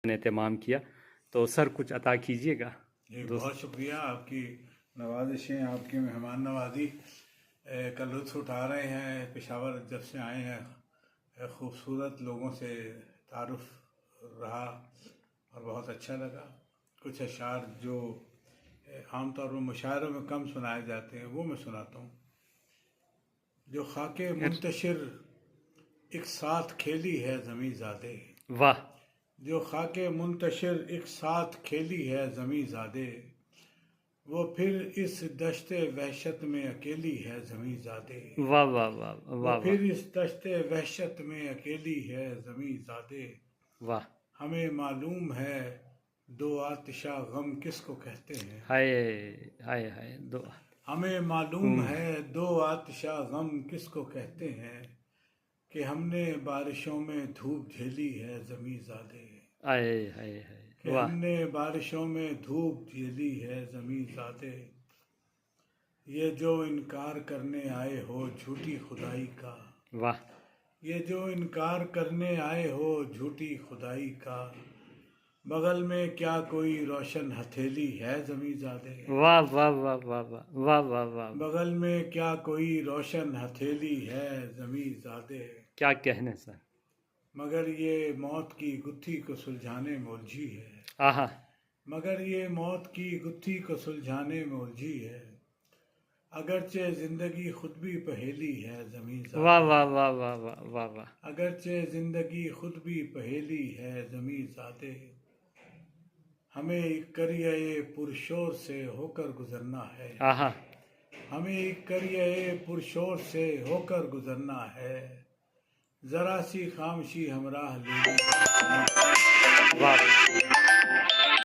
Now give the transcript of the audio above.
نے اہتمام کیا، تو سر کچھ عطا کیجیے گا. بہت شکریہ، آپ کی نوازشیں، آپ کی مہمان نوازی کا لطف اٹھا رہے ہیں. پشاور جب سے آئے ہیں خوبصورت لوگوں سے تعارف رہا اور بہت اچھا لگا. کچھ اشعار جو عام طور پر مشاعروں میں کم سنائے جاتے ہیں وہ میں سناتا ہوں. جو خاک منتشر ایک ساتھ کھیلی ہے زمیں زادے، واہ. جو خاک منتشر ایک ساتھ کھیلی ہے زمیں زادے، وہ پھر اس دشت وحشت میں اکیلی ہے زمیں زادے. واہ واہ واہ وہ واہ پھر اس دشت وحشت میں اکیلی ہے زمیں زادے. واہ. ہمیں معلوم ہے دو آتشہ غم کس کو کہتے ہیں. ہائے ہائے ہائے. ہمیں معلوم ہے دو آتشہ غم کس کو کہتے ہیں، کہ ہم نے بارشوں میں دھوپ جھیلی ہے زمیں زادے. ہائے ہائے ہائے. کہ ہم نے بارشوں میں دھوپ جھیلی ہے زمیں زادے. یہ جو انکار کرنے آئے ہو جھوٹی خدائی کا، واہ. یہ جو انکار کرنے آئے ہو جھوٹی خدائی کا، بغل میں کیا کوئی روشن ہتھیلی ہے زمیں زادے. واہ واہ واہ واہ واہ واہ واہ واہ. بغل میں کیا کوئی روشن ہتھیلی ہے زمیں زادے. کیا کہنے سر. مگر یہ موت کی گتھی کو سلجھانے میں الجھی ہے. آہا. مگر یہ موت کی گتھی کو سلجھانے میں الجھی ہے، اگرچہ زندگی خود بھی پہیلی ہے زمیں زادے. واہ واہ واہ واہ واہ واہ واہ. اگرچہ زندگی خود بھی پہیلی ہے زمیں زادے. ہمیں ایک قریۂ پرشور سے ہو کر گزرنا ہے. آہا. ہمیں ایک قریۂ پرشور سے ہو کر گزرنا ہے، ذرا سی خاموشی ہمراہ لے. واہ.